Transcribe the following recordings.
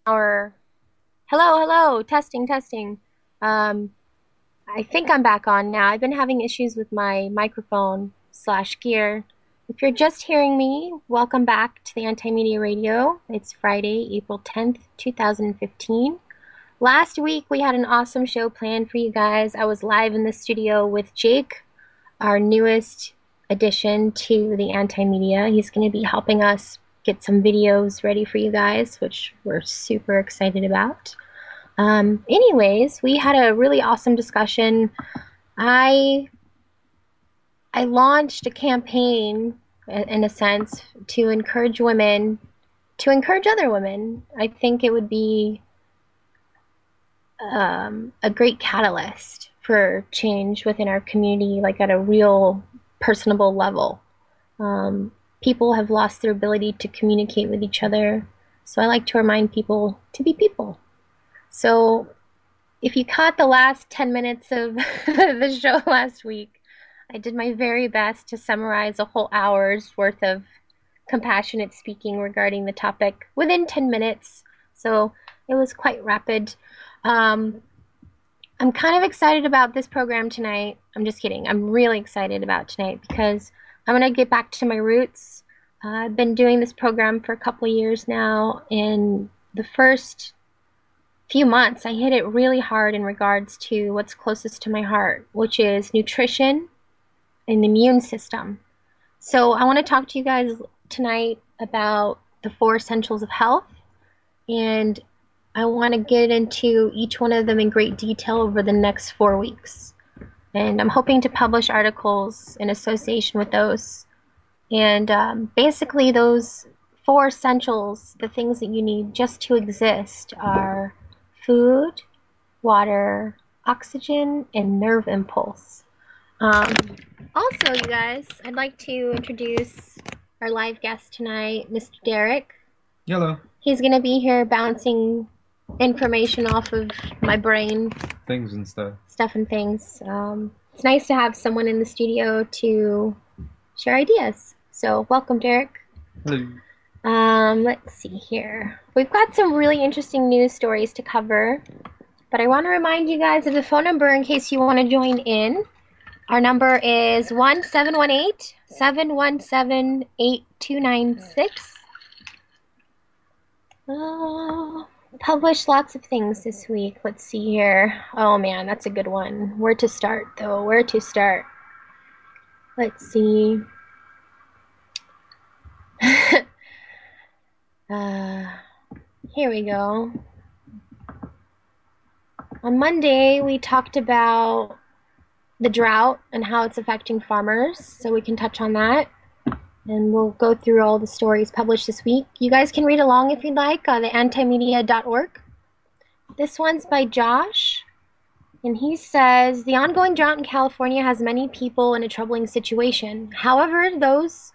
Our hello, testing, testing. Um, I think I'm back on now. I've been having issues with my microphone slash gear. If you're just hearing me, welcome back to the Anti-Media Radio. It's Friday, April 10th, 2015. Last week we had an awesome show planned for you guys. I was live in the studio with Jake, our newest addition to the Anti-Media. He's going to be helping us get some videos ready for you guys, which we're super excited about. Anyways, we had a really awesome discussion. I I launched a campaign, in a sense, to encourage women to encourage other women. I think it would be a great catalyst for change within our community, like at a real personable level. People have lost their ability to communicate with each other, so I like to remind people to be people. So if you caught the last 10 minutes of the show last week, I did my very best to summarize a whole hour's worth of compassionate speaking regarding the topic within 10 minutes. So it was quite rapid. Um, I'm kind of excited about this program tonight. I'm just kidding. I'm really excited about tonight because I'm going to get back to my roots. I've been doing this program for a couple of years now. In the first few months, I hit it really hard in regards to what's closest to my heart, which is nutrition and the immune system. So I want to talk to you guys tonight about the four essentials of health, and I want to get into each one of them in great detail over the next 4 weeks. And I'm hoping to publish articles in association with those. And basically, those four essentials, the things that you need just to exist, are food, water, oxygen, and nerve impulse. Um, Also, you guys, I'd like to introduce our live guest tonight, Mr. Derek. Hello. He's going to be here bouncing information off of my brain, Things and stuff. stuff and things. It's nice to have someone in the studio to share ideas. So, welcome, Derek. Hello. Let's see here. We've got some really interesting news stories to cover, but I want to remind you guys of the phone number in case you want to join in. Our number is 1-718-717-8296. Published lots of things this week. Let's see here. Oh man, that's a good one. Where to start though? Where to start? Let's see. Here we go. On Monday, we talked about the drought and how it's affecting farmers, so we can touch on that. And we'll go through all the stories published this week. You guys can read along if you'd like on the antimedia.org. This one's by Josh, and he says, the ongoing drought in California has many people in a troubling situation. However, those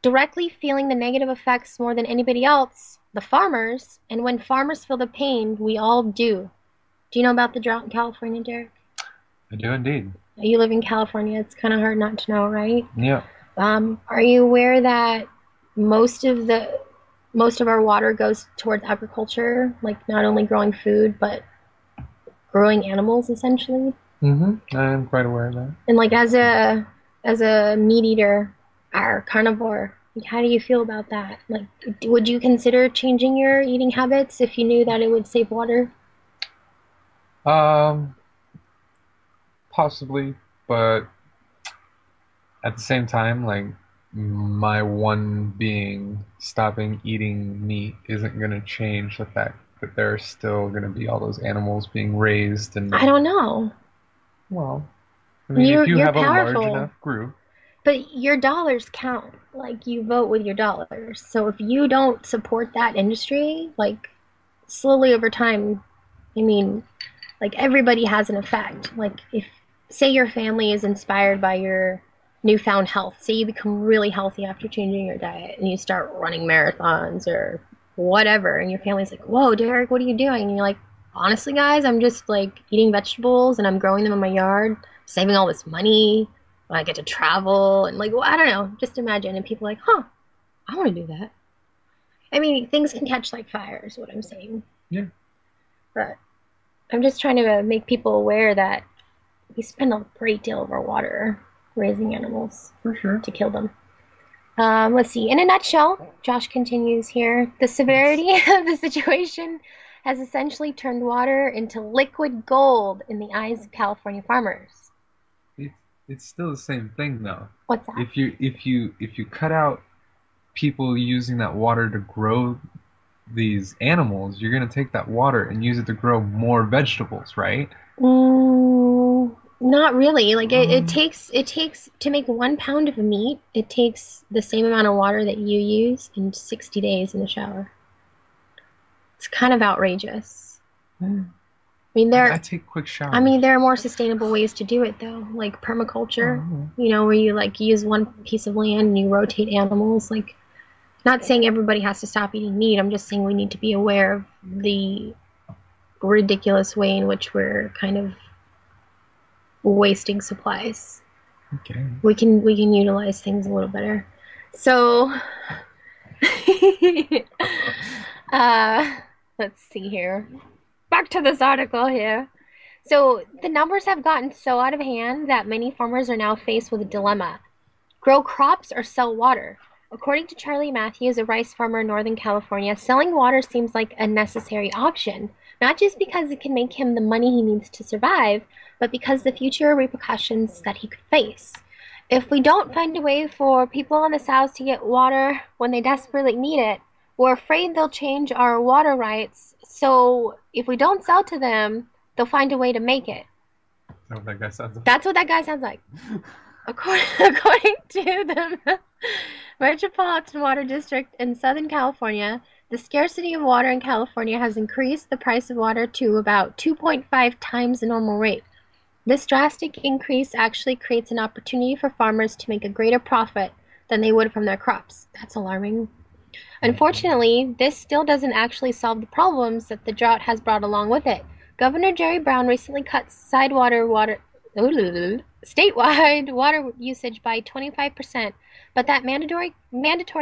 directly feeling the negative effects more than anybody else, the farmers, and when farmers feel the pain, we all do. Do you know about the drought in California, Derek? I do indeed. You live in California. It's kind of hard not to know, right? Yeah. Are you aware that most of our water goes towards agriculture, like not only growing food but growing animals, essentially? Mm-hmm. I am quite aware of that. And like as a meat eater or carnivore, like, how do you feel about that? Like, would you consider changing your eating habits if you knew that it would save water? Um, Possibly, but at the same time, like my one being stopping eating meat isn't going to change the fact that there's still going to be all those animals being raised and I don't know. well, I mean, if you You're have a large powerful. enough group, But your dollars count. Like, you vote with your dollars. So if you don't support that industry, like, slowly over time, I mean, like, everybody has an effect. Like, if, say, your family is inspired by your newfound health, say you become really healthy after changing your diet and you start running marathons or whatever, and your family's like, whoa, Derek, what are you doing? And you're like, honestly, guys, I'm just, like, eating vegetables and I'm growing them in my yard, saving all this money. I get to travel and like, well, I don't know, just imagine. And people are like, huh, I want to do that. I mean, things can catch like fire is what I'm saying. Yeah, But I'm just trying to make people aware that we spend a great deal of our water raising animals for sure. to kill them. Let's see. In a nutshell, Josh continues here, the It's severity of the situation has essentially turned water into liquid gold in the eyes of California farmers. it's it's still the same thing though. What's that? If you cut out people using that water to grow these animals, you're gonna take that water and use it to grow more vegetables, right? Not really. Like Um, it takes to make 1 pound of meat, it takes the same amount of water that you use in 60 days in the shower. It's kind of outrageous. I mean, I take quick showers. there are more sustainable ways to do it though, like permaculture, Oh, where you like use one piece of land and you rotate animals. Like, not saying everybody has to stop eating meat. I'm just saying we need to be aware of the ridiculous way in which we're kind of wasting supplies. okay. We can utilize things a little better. So, uh, let's see here. Back to this article here. So the numbers have gotten so out of hand that many farmers are now faced with a dilemma: grow crops or sell water. According to Charlie Matthews, a rice farmer in Northern California, selling water seems like a necessary option, not just because it can make him the money he needs to survive, but because the future repercussions that he could face. If we don't find a way for people in the South to get water when they desperately need it, we're afraid they'll change our water rights. So if we don't sell to them, they'll find a way to make it. Oh, that guy sounds. That's what that guy sounds like. According to the Metropolitan Water District in Southern California, the scarcity of water in California has increased the price of water to about 2.5 times the normal rate. This drastic increase actually creates an opportunity for farmers to make a greater profit than they would from their crops. That's alarming. Unfortunately, this still doesn't actually solve the problems that the drought has brought along with it. Governor Jerry Brown recently cut statewide water usage by 25%, but that mandatory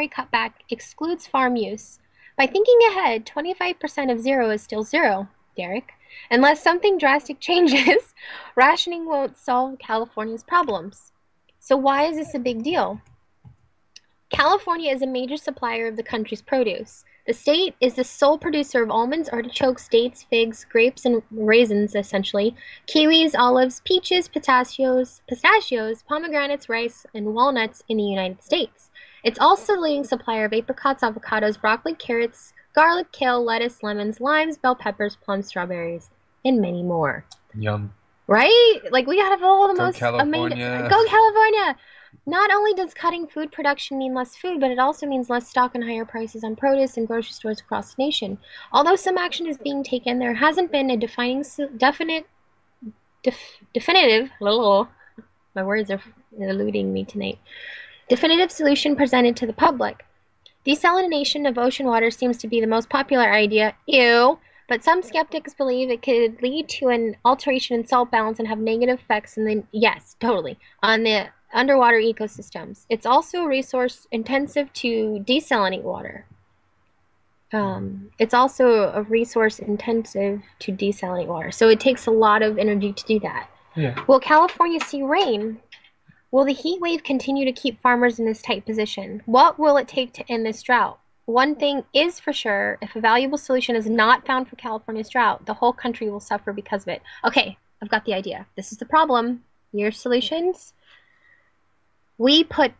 cutback excludes farm use. By thinking ahead, 25% of zero is still zero, Derek. Unless something drastic changes, rationing won't solve California's problems. So why is this a big deal? California is a major supplier of the country's produce. The state is the sole producer of almonds, artichokes, dates, figs, grapes, and raisins, essentially, kiwis, olives, peaches, pistachios, pomegranates, rice, and walnuts in the United States. It's also the leading supplier of apricots, avocados, broccoli, carrots, garlic, kale, lettuce, lemons, limes, bell peppers, plums, strawberries, and many more. Yum. Right? Like, we have all the Go most amazing. California. Go California! Not only does cutting food production mean less food, but it also means less stock and higher prices on produce in grocery stores across the nation. Although some action is being taken, there hasn't been a definitive. My words are eluding me tonight. Definitive solution presented to the public. Desalination of ocean water seems to be the most popular idea. Ew. But some skeptics believe it could lead to an alteration in salt balance and have negative effects on the underwater ecosystems. It's also resource intensive to desalinate water. So it takes a lot of energy to do that. Yeah. Will California see rain? Will the heat wave continue to keep farmers in this tight position? What will it take to end this drought? One thing is for sure, if a valuable solution is not found for California's drought, the whole country will suffer because of it. Okay, I've got the idea. This is the problem. Your solutions? We put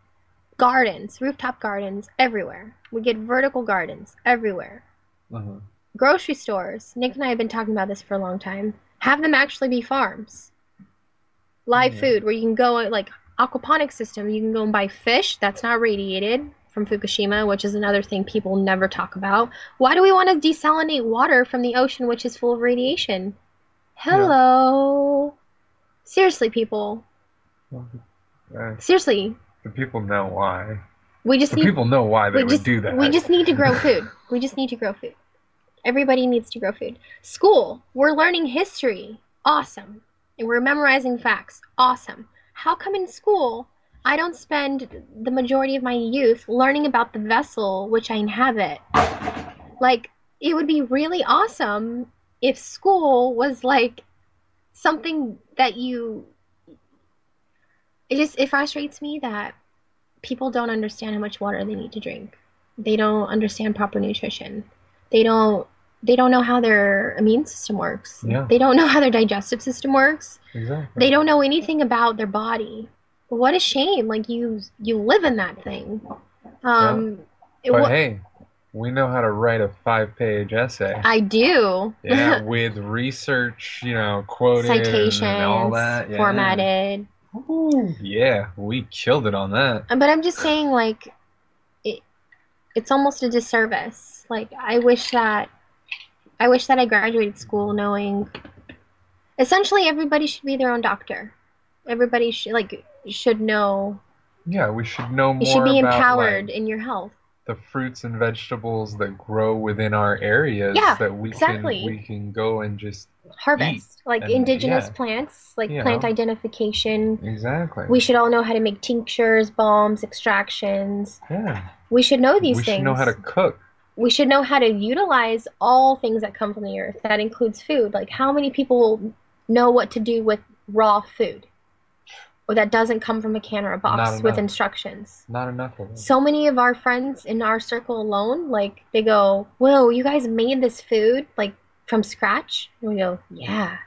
gardens, rooftop gardens, everywhere. We get vertical gardens everywhere. Uh-huh. Grocery stores, Nick and I have been talking about this for a long time, have them actually be farms. Live food, where you can go, like aquaponics system, you can go and buy fish that's not radiated from Fukushima, which is another thing people never talk about. Why do we want to desalinate water from the ocean, which is full of radiation? Hello. Yeah. Seriously, people. Seriously. The people know why. People know why they would do that. We just need to grow food. We just need to grow food. Everybody needs to grow food. School. We're learning history. Awesome. And we're memorizing facts. Awesome. How come in school I don't spend the majority of my youth learning about the vessel which I inhabit? Like, it would be really awesome if school was like something that you it frustrates me that people don't understand how much water they need to drink. They don't understand proper nutrition. They don't they don't know how their immune system works. Yeah, They don't know how their digestive system works. exactly. They don't know anything about their body. What a shame. Like you live in that thing. Yeah. Um it, But what hey, we know how to write a 5-page essay. I do. Yeah, with research, quoted and all Citations, that. Yeah. formatted. Ooh, yeah, we killed it on that. But I'm just saying like it, it's almost a disservice. Like I wish that I graduated school knowing essentially everybody should be their own doctor. Everybody should know. Yeah, we should know You should more be about like empowered in your health. the fruits and vegetables that grow within our areas Yeah, that we exactly. can go and just eat. Harvest like And indigenous yeah, plants, like you plant know, identification. exactly. We should all know how to make tinctures, balms, extractions. Yeah. We should know these We should know how to things. cook. We should know how to utilize all things that come from the earth. That includes food. Like, how many people know what to do with raw food? Or that doesn't come from a can or a Not box with enough. instructions. Not enough of it. So many of our friends in our circle alone, like, they go, whoa, you guys made this food, like, from scratch? And we go, yeah.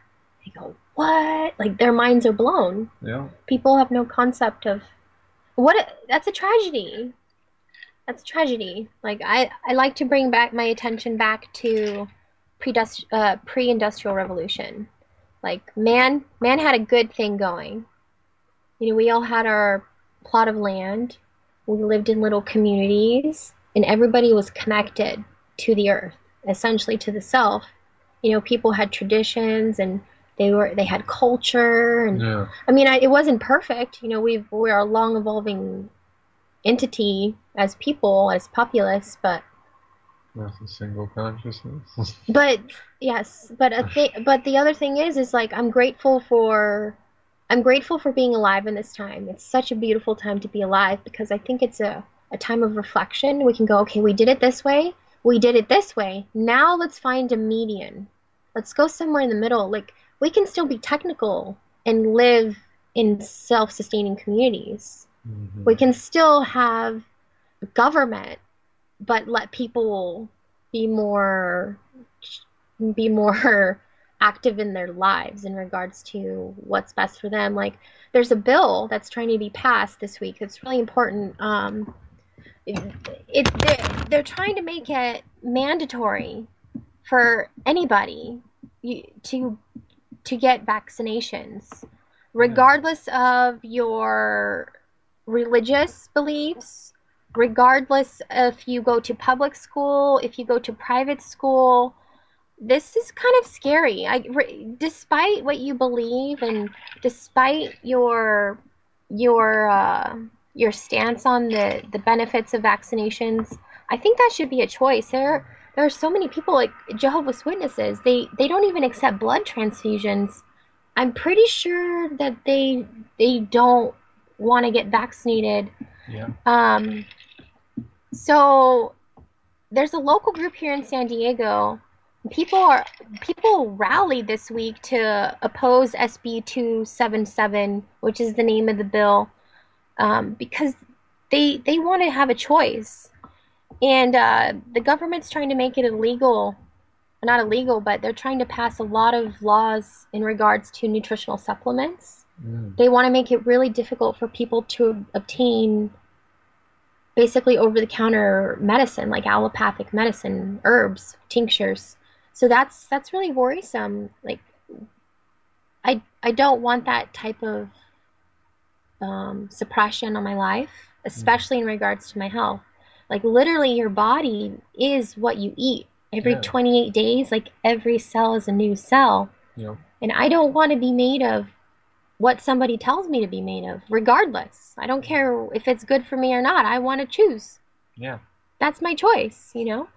They go, what? Like, their minds are blown. Yeah. People have no concept of that's a tragedy. That's a tragedy. Like I like to bring back my attention back to pre-industrial revolution. Like man had a good thing going. You know, we all had our plot of land. We lived in little communities, and everybody was connected to the earth, essentially to the self. You know, people had traditions and they had culture and Yeah. I mean, it wasn't perfect. You know, we're a long evolving entity as people, as populace, That's a single consciousness. but yes, but the other thing is like I'm grateful for being alive in this time. It's such a beautiful time to be alive because I think it's a time of reflection. We can go, okay, we did it this way, we did it this way. Now let's find a median. Let's go somewhere in the middle. Like we can still be technical and live in self-sustaining communities. We Hmm. can still have government, but let people be more be more active in their lives in regards to what's best for them. Like there's a bill that's trying to be passed this week. It's really important. They're trying to make it mandatory for anybody to get vaccinations, Yeah. regardless of your religious beliefs, regardless if you go to public school, if you go to private school. This is kind of scary. Despite what you believe and despite your stance on the benefits of vaccinations, I think that should be a choice. There are so many people like Jehovah's Witnesses. They don't even accept blood transfusions. I'm pretty sure that they don't want to get vaccinated. Yeah. So there's a local group here in San Diego. People are people rallied this week to oppose SB 277, which is the name of the bill, because they want to have a choice, and the government's trying to make it illegal, not illegal, but they're trying to pass a lot of laws in regards to nutritional supplements. Mm. They want to make it really difficult for people to obtain basically over the counter medicine, like allopathic medicine, herbs, tinctures. So that's really worrisome. Like I don't want that type of suppression on my life, Mm. especially in regards to my health. Like literally, your body is what you eat. Every Yeah. 28 days, like every cell is a new cell. Yep. And I don't want to be made of what somebody tells me to be made of, regardless. I don't care if it's good for me or not. I want to choose. Yeah. That's my choice, you know?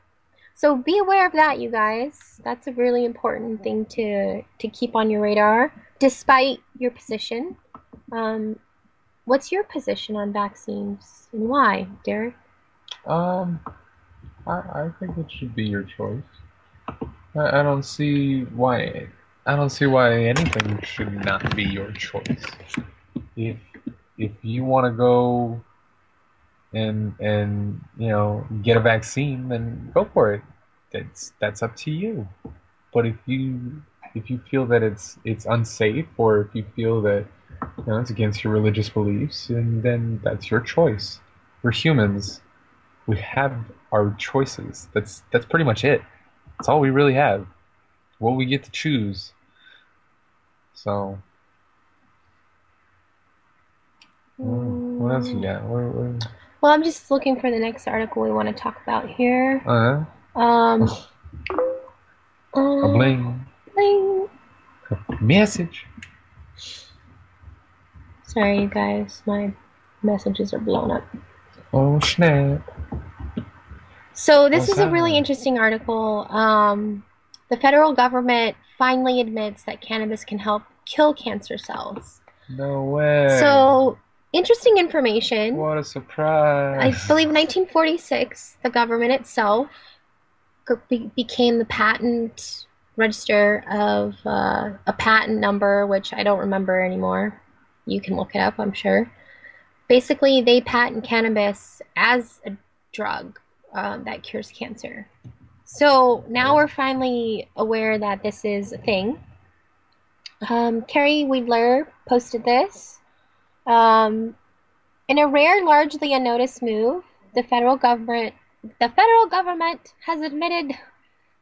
So be aware of that, you guys. That's a really important thing to keep on your radar, despite your position. Um, what's your position on vaccines and why, Derek? Um, I think it should be your choice. I don't see why. I don't see why anything should not be your choice. If if you want to go and get a vaccine, then go for it. That's up to you. But if you feel that it's unsafe, or if you feel that it's against your religious beliefs, and then that's your choice. We're humans. We have our choices. That's pretty much it. That's all we really have. What we get to choose. So, what else you Mm. got? Well, I'm just looking for the next article we want to talk about here. Uh, Um, a um, bling bling. message. Sorry, you guys, my messages are blown up. Oh snap! So this What's is a really happening? interesting article. The federal government finally admits that cannabis can help kill cancer cells. No way! So interesting information. What a I surprise! believe in 1946, the government itself became the patent register of a patent number, which I don't remember anymore. You can look it up, I'm sure. Basically, they patent cannabis as a drug that cures cancer. So now we're finally aware that this is a thing. Carrie Weidler posted this. Um, in a rare, largely unnoticed move, the federal government the federal government has admitted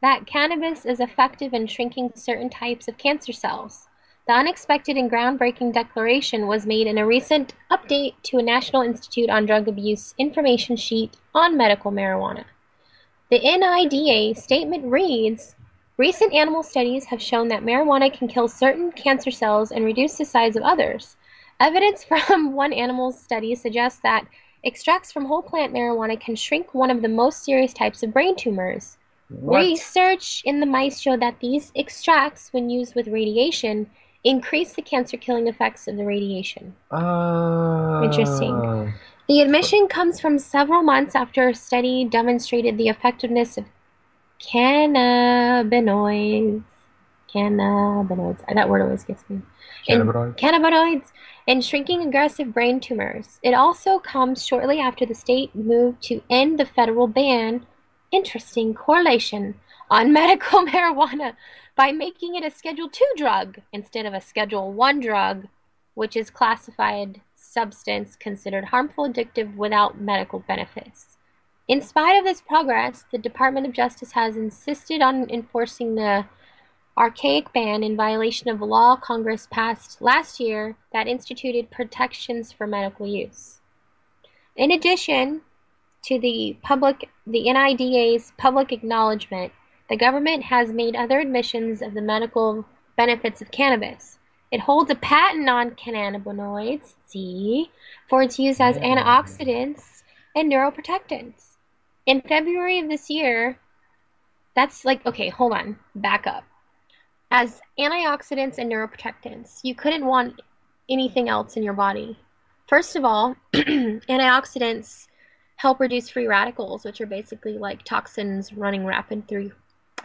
that cannabis is effective in shrinking certain types of cancer cells. The unexpected and groundbreaking declaration was made in a recent update to a National Institute on Drug Abuse information sheet on medical marijuana. The NIDA statement reads, recent animal studies have shown that marijuana can kill certain cancer cells and reduce the size of others. Evidence from one animal study suggests that extracts from whole plant marijuana can shrink one of the most serious types of brain tumors. What? Research in the mice showed that these extracts, when used with radiation, increase the cancer-killing effects of the radiation. Interesting. Uh, The but admission comes from several months after a study demonstrated the effectiveness of cannabinoids. Cannabinoids. That word always gets me. In cannabinoids? cannabinoids in shrinking aggressive brain tumors. It also comes shortly after the state moved to end the federal ban. Interesting correlation on medical marijuana by making it a Schedule II drug instead of a Schedule I drug, which is classified substance considered harmful, addictive, without medical benefits. In spite of this progress, the Department of Justice has insisted on enforcing the archaic ban in violation of a law Congress passed last year that instituted protections for medical use. In addition to the NIDA's public acknowledgement, the government has made other admissions of the medical benefits of cannabis. It holds a patent on cannabinoids, see, for its use as Cannabinoids. antioxidants and neuroprotectants. In February of this year, that's like, okay, hold on, back up. As antioxidants and neuroprotectants, you couldn't want anything else in your body. First of all, antioxidants help reduce free radicals, which are basically like toxins running rapid through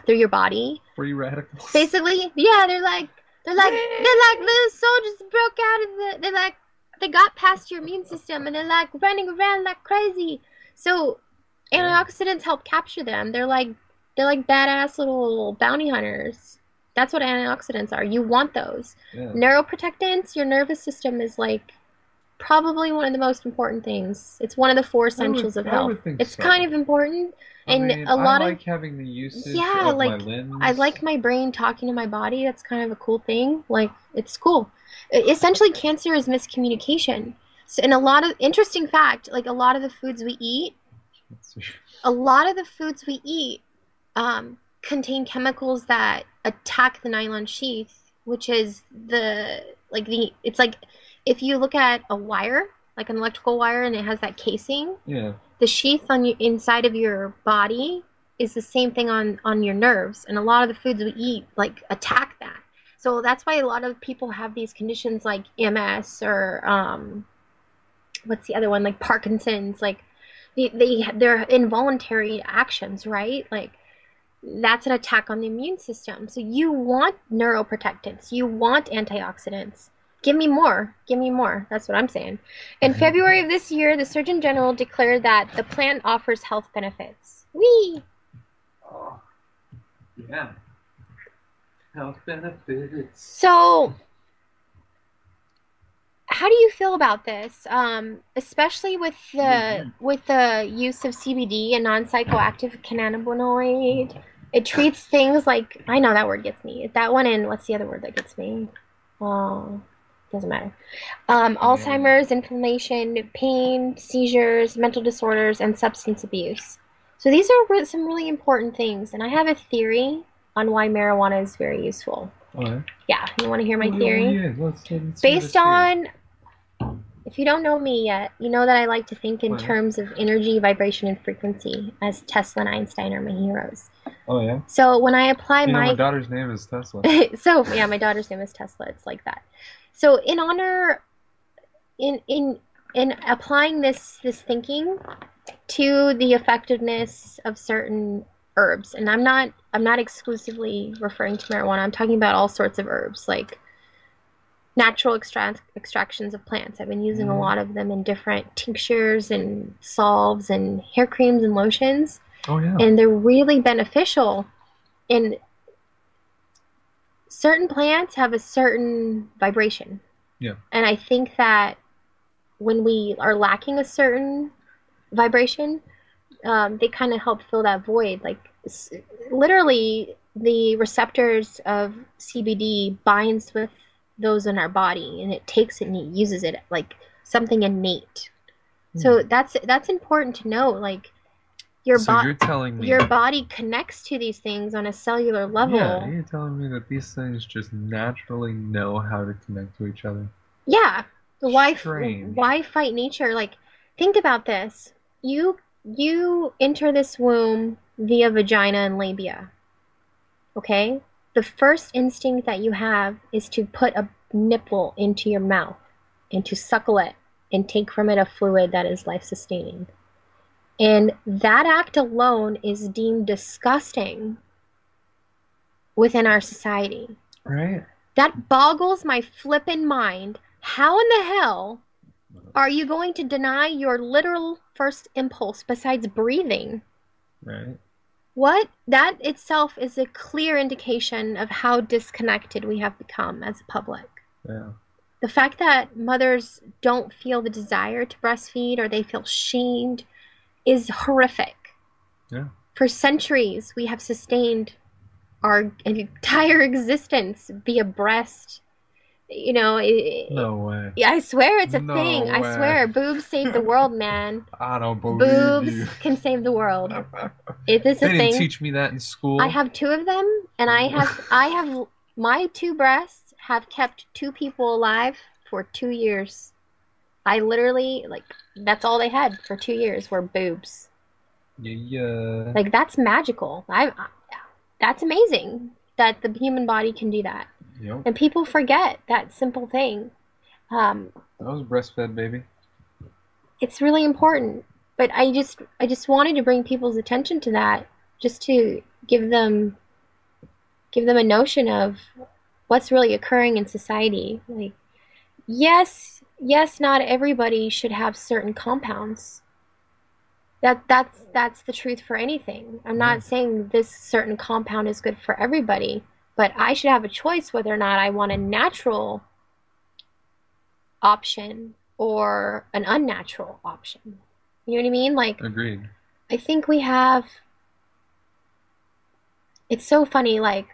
your body. Free radicals. Basically, yeah, they're like little soldiers broke out of they got past your immune system and they're like running around like crazy. So Yeah. antioxidants help capture them. They're like badass little bounty hunters. That's what antioxidants are. You want those. Yeah. Neuroprotectants, your nervous system is like probably one of the most important things. It's one of the four essentials of I health. would think It's so. kind of important, I and mean, a I lot of like having the usage yeah, of my like I limbs. like my brain talking to my body. That's kind of a cool thing. Like it's cool. Essentially, cancer is miscommunication. So, and a lot of interesting fact, like a lot of the foods we eat contain chemicals that attack the nylon sheath, which is it's like if you look at a wire, like an electrical wire, and it has that casing, Yeah. the sheath on your inside of your body is the same thing on your nerves, and a lot of the foods we eat like attack that. So that's why a lot of people have these conditions like MS or what's the other one, like Parkinson's, like they're involuntary actions, right? Like That's an attack on the immune system. So you want neuroprotectants, you want antioxidants. Give me more. Give me more. That's what I'm saying. In February of this year, the Surgeon General declared that the plant offers health benefits. Whee! Oh, yeah. Health benefits. So, how do you feel about this? Especially with the use of CBD, a non-psychoactive cannabinoid. It treats things like, I know that word gets me. That one, and what's the other word that gets me? Oh, doesn't matter. Alzheimer's, inflammation, pain, seizures, mental disorders, and substance abuse. So these are some really important things, and I have a theory on why marijuana is very useful. Oh, yeah? Yeah, you want to hear my Oh, theory? yeah. Let's Based on, if you don't know me yet, you know that I like to think in Oh, yeah. terms of energy, vibration, and frequency, as Tesla and Einstein are my heroes. Oh, yeah? So when I apply You know, my my daughter's name is Tesla. so yeah, my daughter's name is Tesla. It's like that. So in honor in applying this thinking to the effectiveness of certain herbs, and I'm not exclusively referring to marijuana. I'm talking about all sorts of herbs, like natural extractions of plants. I've been using a lot of them in different tinctures and salves and hair creams and lotions. Oh, yeah. And they're really beneficial. And certain plants have a certain vibration. Yeah. And I think that when we are lacking a certain vibration, they kind of help fill that void. Like literally, the receptors of CBD binds with those in our body, and it takes it and it uses it like something innate. So that's important to know. Like your So you're telling me your body connects to these things on a cellular level. Yeah, you're telling me that these things just naturally know how to connect to each other. Yeah. Strange. Why fight nature? Like, think about this. You enter this womb via vagina and labia. Okay? The first instinct that you have is to put a nipple into your mouth and to suckle it and take from it a fluid that is life sustaining. And that act alone is deemed disgusting within our society. Right? That boggles my flippin' mind. How in the hell are you going to deny your literal first impulse besides breathing? Right. What? That itself is a clear indication of how disconnected we have become as a public. Yeah. The fact that mothers don't feel the desire to breastfeed or they feel shamed is horrific. Yeah. For centuries, we have sustained our entire existence via breast. You know, No way. Yeah, I swear it's a No thing. I way. swear, boobs save the world, man. I don't believe Boobs you. can save the world. Is this a They didn't thing? teach me that in school. I have two of them, and I have my two breasts have kept two people alive for 2 years. I literally that's all they had for 2 years were boobs. Yeah. Like that's magical. That's amazing that the human body can do that. Yep. And people forget that simple thing. I was breastfed, baby. It's really important. But I just wanted to bring people's attention to that, just to give them a notion of what's really occurring in society. Like, yes, not everybody should have certain compounds. That's the truth for anything. I'm not saying this certain compound is good for everybody, but I should have a choice whether or not I want a natural option or an unnatural option. You know what I mean? Like, Agreed. I think we have. It's so funny. Like,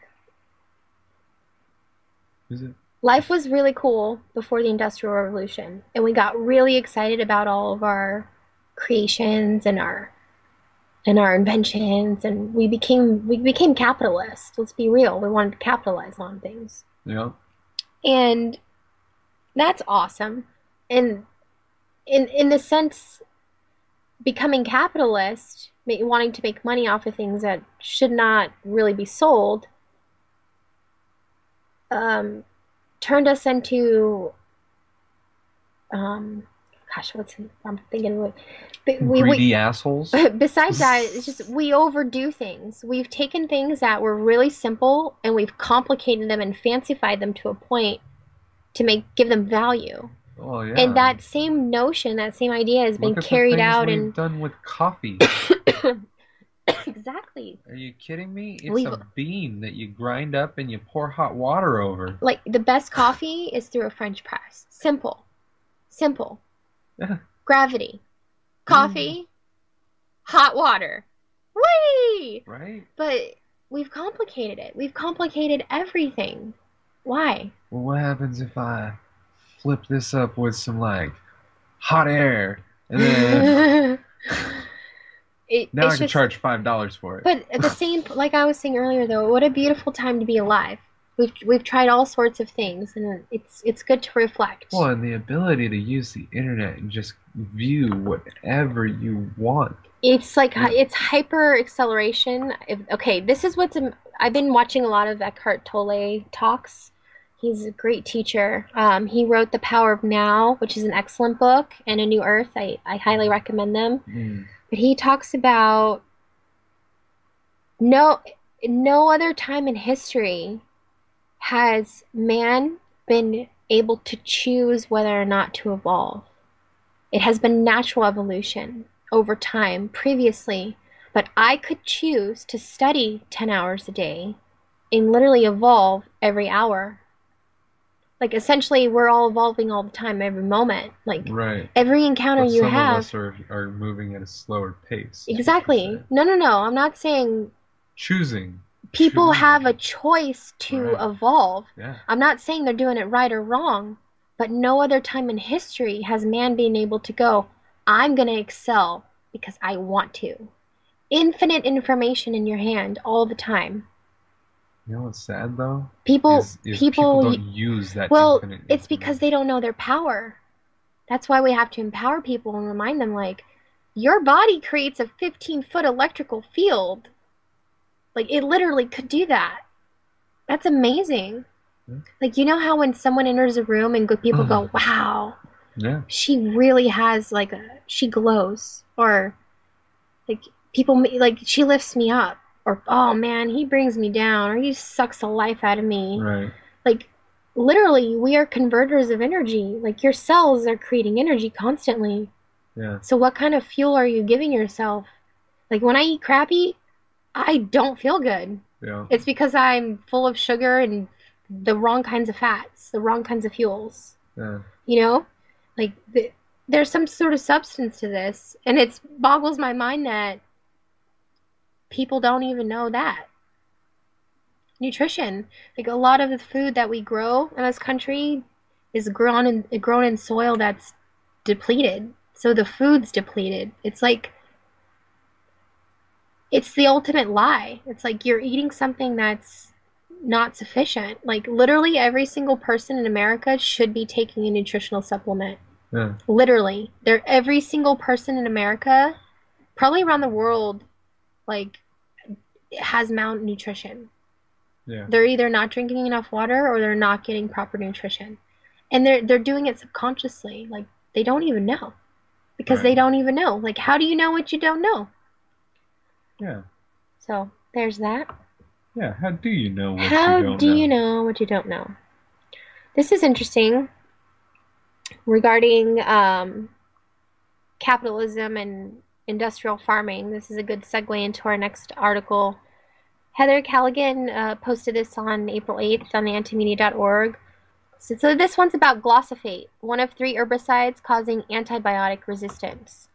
Is it? life was really cool before the Industrial Revolution, and we got really excited about all of our creations and our inventions, and we became capitalists. Let's be real. We wanted to capitalize on things. Yeah. And that's awesome. And in the sense, becoming capitalist, wanting to make money off of things that should not really be sold, turned us into gosh, I'm thinking of but we Greedy assholes. besides that, it's just we overdo things. We've taken things that were really simple and we've complicated them and fancified them to a point to give them value. Oh And yeah. that same notion, that same idea has been Look at the carried things out we've and done with coffee. exactly. Are you kidding me? It's We've a bean that you grind up and you pour hot water over. like the best coffee is through a French press. Simple. Simple. Yeah. Gravity. Coffee, hot water. Whee! Right? But we've complicated it. We've complicated everything. Why? Well, what happens if I flip this up with some like hot air and then now I It's can just, charge $5 for it. but at the same, like I was saying earlier, though, what a beautiful time to be alive. We've tried all sorts of things, and it's good to reflect. Well, and the ability to use the internet and just view whatever you want. It's like it's hyper acceleration. Okay, this is I've been watching a lot of Eckhart Tolle talks. He's a great teacher. He wrote The Power of Now, which is an excellent book, and A New Earth. I highly recommend them. But he talks about no other time in history has man been able to choose whether or not to evolve. It has been natural evolution over time previously, but I could choose to study 10 hours a day and literally evolve every hour. Like essentially we're all evolving all the time, every moment. Like right. Every encounter but you some have. Some of us are moving at a slower pace. Exactly. No. I'm not saying choosing. People have a choice to evolve. Yeah. I'm not saying they're doing it right or wrong, but no other time in history has man been able to go, I'm going to excel because I want to. Infinite information in your hand all the time. You know what's sad though? People don't use that. Well, it's because they don't know their power. That's why we have to empower people and remind them, like, your body creates a 15-foot electrical field. Like, it literally could do that. That's amazing. Yeah. Like, you know how when someone enters a room and people go, wow, yeah, she really has, like, she glows. Or, like, people, like, she lifts me up. Or, oh, man, he brings me down. Or he sucks the life out of me. Right. Like, literally, we are converters of energy. Like, your cells are creating energy constantly. Yeah. So what kind of fuel are you giving yourself? Like, when I eat crappy, I don't feel good. Yeah. It's because I'm full of sugar and the wrong kinds of fats, the wrong kinds of fuels. Yeah. You know? Like, there's some sort of substance to this. And it boggles my mind that people don't even know that. Nutrition. Like, a lot of the food that we grow in this country is grown in soil that's depleted. So the food's depleted. It's like, it's the ultimate lie. It's like you're eating something that's not sufficient. Like, literally every single person in America should be taking a nutritional supplement. Yeah. Literally. Every single person in America, probably around the world, like, has malnutrition. Yeah. They're either not drinking enough water or they're not getting proper nutrition. And they're doing it subconsciously. Like, they don't even know. Because they don't even know. Like, how do you know what you don't know? Yeah. So, there's that. Yeah, how do you know what you don't know? How do you know what you don't know? This is interesting regarding capitalism and industrial farming. This is a good segue into our next article. Heather Callaghan posted this on April 8th on the antimedia.org. So this one's about glyphosate, one of 3 herbicides causing antibiotic resistance.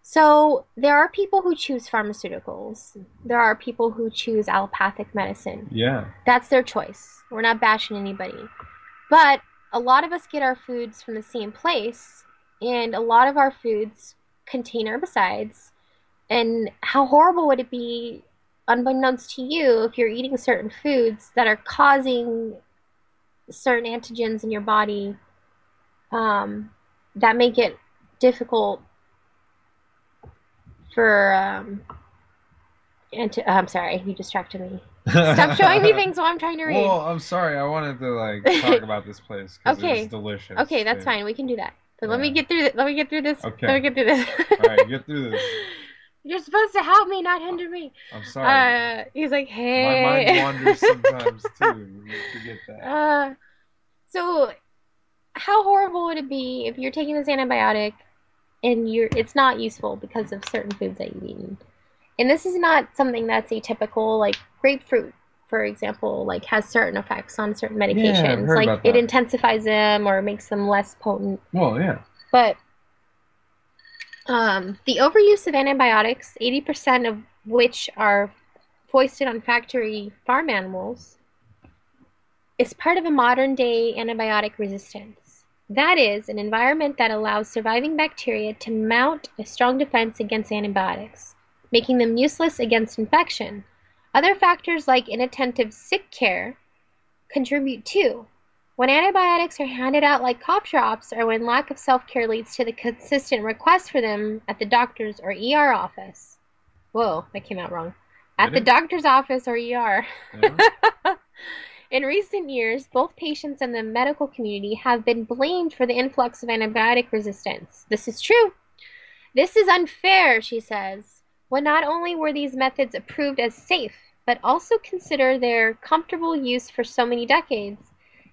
So there are people who choose pharmaceuticals. There are people who choose allopathic medicine. Yeah. That's their choice. We're not bashing anybody. But a lot of us get our foods from the same place, and a lot of our foods contain herbicides. And how horrible would it be, unbeknownst to you, if you're eating certain foods that are causing certain antigens in your body that make it difficult for I'm sorry, you distracted me. Stop showing me things while I'm trying to read. Well, I'm sorry. I wanted to talk about this place because it's delicious. Okay, that's fine. We can do that. But let me Yeah. get through this. Let me get through this. Let me Okay. get through this. All right, get through this. You're supposed to help me, not hinder me. I'm sorry. He's like, My mind hey. wanders sometimes too. You forget that. uh, so how horrible would it be if you're taking this antibiotic and it's not useful because of certain foods that you've eaten? And this is not something that's atypical, like grapefruit, for example, like has certain effects on certain Yeah, I've medications. heard Like about it that. intensifies them or makes them less potent. Well, yeah. But the overuse of antibiotics, 80% of which are foisted on factory farm animals, is part of a modern day antibiotic resistance. That is, an environment that allows surviving bacteria to mount a strong defense against antibiotics, making them useless against infection. Other factors like inattentive sick care contribute too. When antibiotics are handed out like cough drops, or when lack of self care leads to the consistent request for them at the doctor's or ER office. Whoa, that came out wrong. At Did the it? doctor's office or ER. Yeah. In recent years, both patients and the medical community have been blamed for the influx of antibiotic resistance. This is true. This is unfair, she says, when not only were these methods approved as safe, but also consider their comfortable use for so many decades.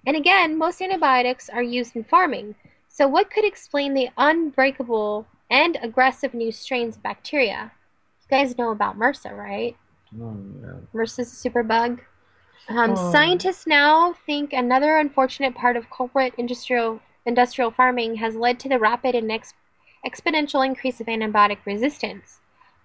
And again, most antibiotics are used in farming. So what could explain the unbreakable and aggressive new strains of bacteria? You guys know about MRSA, right? Oh, yeah. MRSA is a superbug. Well, Scientists now think another unfortunate part of corporate industrial farming has led to the rapid and exponential increase of antibiotic resistance.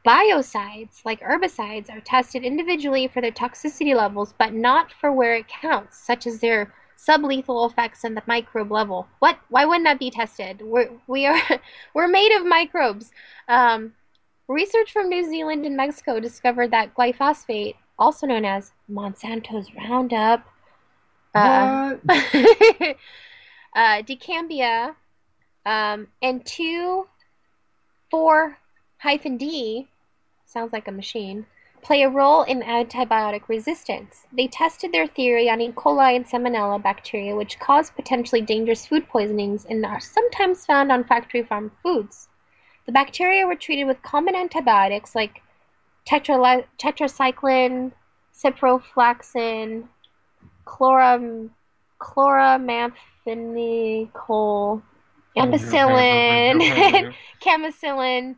Biocides, like herbicides, are tested individually for their toxicity levels, but not for where it counts, such as their sublethal effects on the microbe level. What? Why wouldn't that be tested? We're made of microbes. Um, Research from New Zealand and Mexico discovered that glyphosate, also known as Monsanto's Roundup, uh, what? dicambia, and 2,4-D, sounds like a machine, play a role in antibiotic resistance. They tested their theory on E. coli and Salmonella bacteria, which cause potentially dangerous food poisonings and are sometimes found on factory farm foods. The bacteria were treated with common antibiotics like tetracycline, ciprofloxacin, chloram, chloramphenicol, ampicillin, camicillin,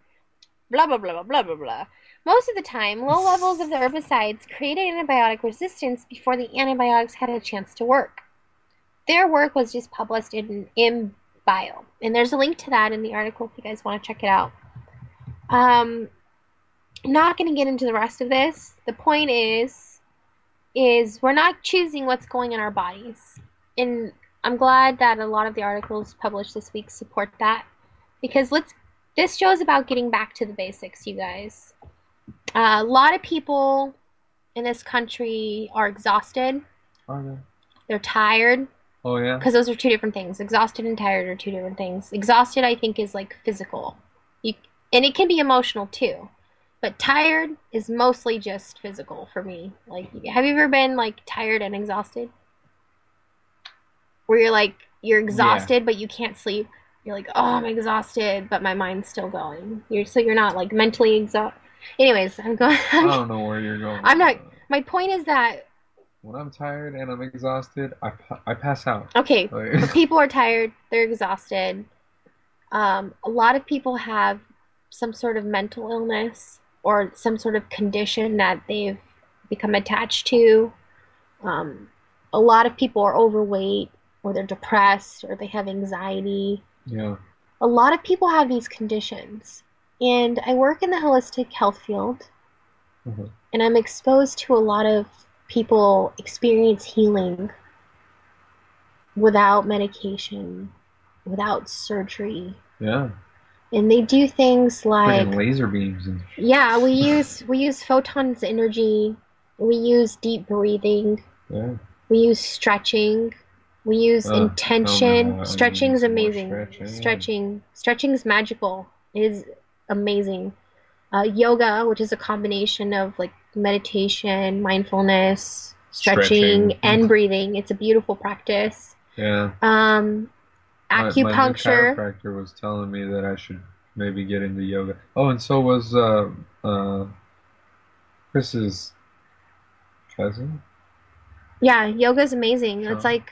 blah, blah, blah, blah, blah, blah. Most of the time, low levels of the herbicides created antibiotic resistance before the antibiotics had a chance to work. Their work was just published in Bio, and there's a link to that in the article if you guys want to check it out. I'm not going to get into the rest of this. The point is we're not choosing what's going in our bodies. And I'm glad that a lot of the articles published this week support that because this show is about getting back to the basics, you guys. A lot of people in this country are exhausted. Okay. They're tired. Oh, yeah? Because those are two different things. Exhausted and tired are two different things. Exhausted, I think, is like physical. And it can be emotional too. But tired is mostly just physical for me. Like, have you ever been like tired and exhausted? Where you're Yeah. exhausted but you can't sleep. You're like, oh, I'm exhausted, but my mind's still going. You're not like mentally exhausted. Anyways, I'm going. I don't know where you're going I'm with not. that. My point is that When I'm tired and I'm exhausted, I pass out. okay, Like, people are tired. They're exhausted. A lot of people have some sort of mental illness or some sort of condition that they've become attached to. Um, a lot of people are overweight or they're depressed or they have anxiety. yeah. A lot of people have these conditions. And I work in the holistic health field Mhm. and I'm exposed to a lot of people experience healing without medication, without surgery. Yeah. And they do things Friggin' like laser beams and yeah, we use photons energy, we use deep breathing, yeah. we use stretching, we use Tell me intention. how I Stretching need is some more amazing. stretching. Stretching is magical. It is amazing. Yoga, which is a combination of like meditation, mindfulness, stretching, Stretching. and breathing. It's a beautiful practice. Yeah. Um, My new acupuncture. chiropractor was telling me that I should maybe get into yoga. Oh, and so was Chris's cousin, Yeah, yoga's amazing. Sean.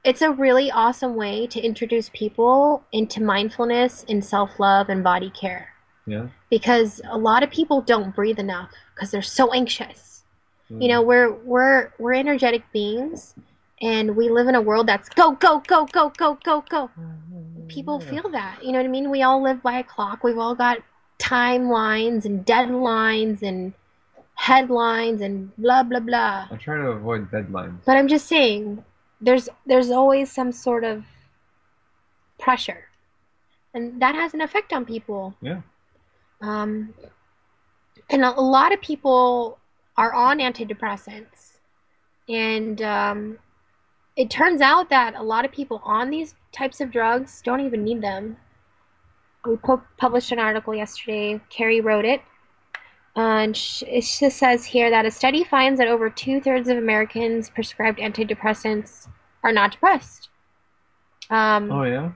It's a really awesome way to introduce people into mindfulness and self-love and body care. Yeah. Because a lot of people don't breathe enough because they're so anxious. You Mm. know, we're energetic beings and we live in a world that's go, go, go, go, go, go, go. People Yeah. feel that. You know what I mean? We all live by a clock. We've all got timelines and deadlines and headlines and blah blah blah. I try to avoid deadlines. But I'm just saying, there's always some sort of pressure, and that has an effect on people. Yeah. Um, and a lot of people are on antidepressants, and it turns out that a lot of people on these types of drugs don't even need them. We published an article yesterday. Carrie wrote it. And it just says here that a study finds that over two-thirds of Americans prescribed antidepressants are not depressed. Oh yeah.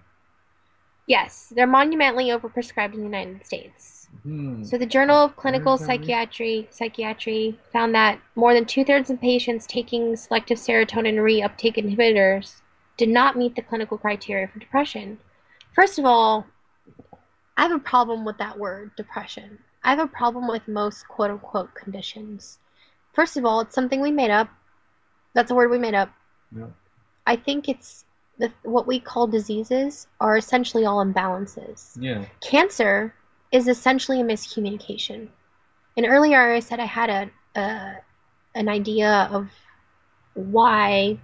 Yes, they're monumentally overprescribed in the United States. Hmm. So the Journal of Where Clinical is that research? Psychiatry found that more than two-thirds of patients taking selective serotonin reuptake inhibitors did not meet the clinical criteria for depression. First of all, I have a problem with that word, depression. I have a problem with most quote unquote conditions. First of all, it's something we made up. That's a word we made up. Yeah. I think what we call diseases are essentially all imbalances. Yeah. Cancer is essentially a miscommunication. And earlier I said I had an idea of why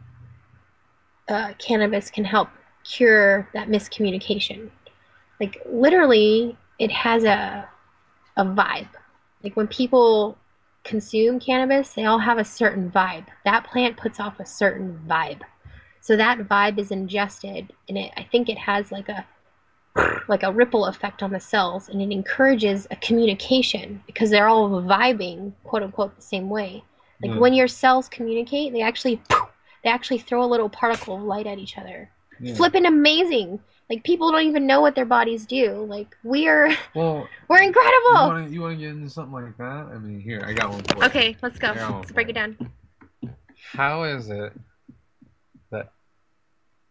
cannabis can help cure that miscommunication. Like literally, it has a vibe. Like when people consume cannabis, they all have a certain vibe. That plant puts off a certain vibe. So that vibe is ingested, and I think it has like a ripple effect on the cells, and it encourages a communication because they're all vibing, quote unquote, the same way. Like Yeah. when your cells communicate, they actually throw a little particle of light at each other. Yeah. Flippin' amazing. Like people don't even know what their bodies do. Like Well, we're incredible. you wanna get into something like that? I mean, here I got one for you. Okay, let's go. I got one Let's for break you. it down. How is it that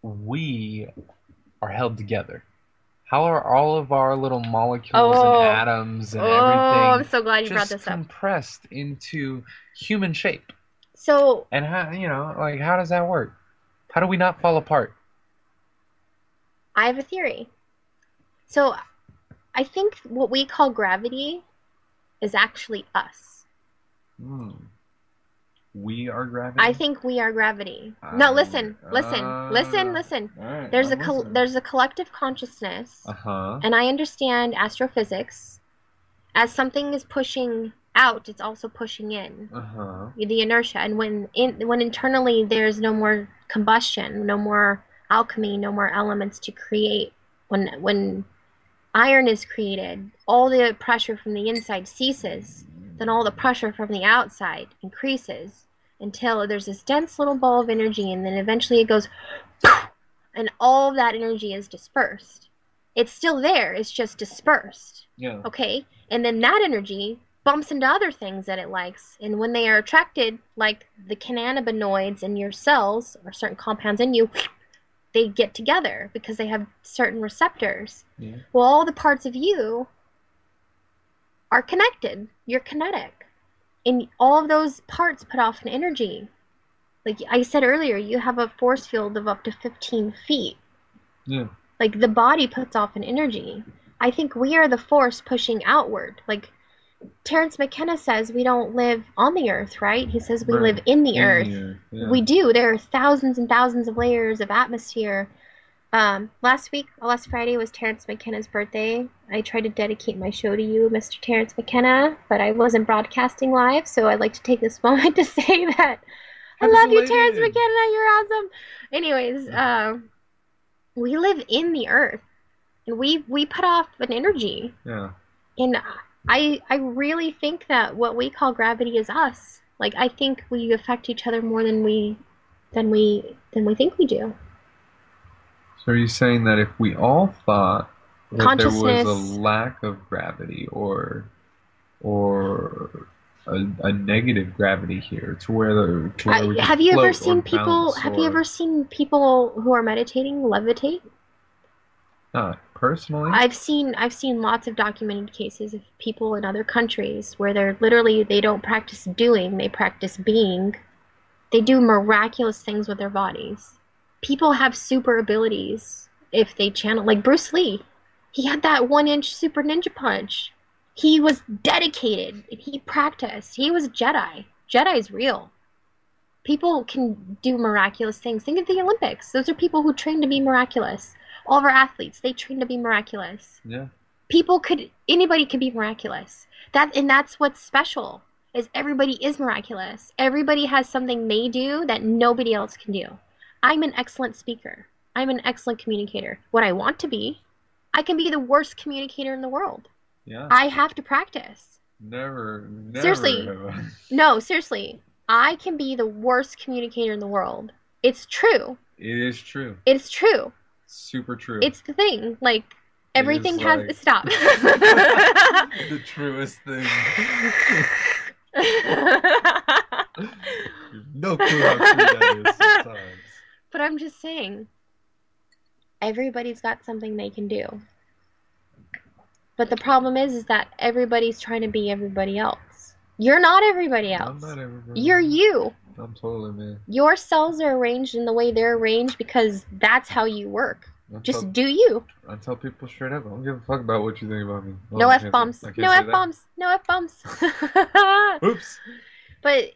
we are held together? How are all of our little molecules and Oh, atoms and I'm everything so glad you brought just this up. compressed into human shape? So And how, like how does that work? How do we not fall apart? I have a theory. So I think what we call gravity is actually us. Hmm. We are gravity. I think we are gravity. No, listen. All right, There's a collective consciousness, Uh-huh. and I understand astrophysics. As something is pushing out, it's also pushing in. Uh-huh. The inertia, and when internally there's no more combustion, no more alchemy, no more elements to create. When iron is created, all the pressure from the inside ceases, then all the pressure from the outside increases until there's this dense little ball of energy, and then eventually it goes and all of that energy is dispersed. It's still there, it's just dispersed. Yeah. Okay? And then that energy bumps into other things that it likes, and when they are attracted, like the cannabinoids in your cells or certain compounds in you, they get together because they have certain receptors. Yeah. Well, all the parts of you are connected. You're kinetic. And all of those parts put off an energy. Like I said earlier, you have a force field of up to 15 feet. Yeah. Like the body puts off an energy. I think we are the force pushing outward. Like Terence McKenna says we don't live on the earth, right? He says we live in the earth. Yeah. We do. There are thousands and thousands of layers of atmosphere. Last Friday was Terence McKenna's birthday. I tried to dedicate my show to you, Mr. Terence McKenna, but I wasn't broadcasting live, so I'd like to take this moment to say that I love you, Terence McKenna. You're awesome. Anyways, we live in the earth, and we put off an energy. Yeah. And I really think that what we call gravity is us. Like I think we affect each other more than we think we do. So are you saying that if we all thought that there was a Consciousness. lack of gravity or a negative gravity here to where we could Have you ever float or seen people? bounce Have you or ever seen people who are meditating levitate? not personally? I've seen lots of documented cases of people in other countries where they're literally they don't practice doing, they practice being. They do miraculous things with their bodies. People have super abilities if they channel, like Bruce Lee. He had that 1 inch super ninja punch. He was dedicated. He practiced. He was a Jedi. Jedi's real. People can do miraculous things. Think of the Olympics. Those are people who train to be miraculous. All of our athletes, they train to be miraculous. Yeah. Anybody could be miraculous. That's what's special, is everybody is miraculous. Everybody has something they do that nobody else can do. I'm an excellent speaker. I'm an excellent communicator. What I want to be, I can be the worst communicator in the world. Yeah. I have to practice. Never Seriously. have No, seriously. I can be the worst communicator in the world. It's true. It is true. It's true. Super true. It's the thing. Like, It is everything has. like Stop. the truest thing. No clue how true that is sometimes. But I'm just saying, everybody's got something they can do. But the problem is that everybody's trying to be everybody else. You're not everybody I'm else. not everybody. You're you. I'm totally me. Your cells are arranged in the way they're arranged because that's how you work. I Just tell, do you. I tell people straight up, I don't give a fuck about what you think about me. No I F can't bombs. say- I can't No say F that. bombs. No F bombs. Oops. But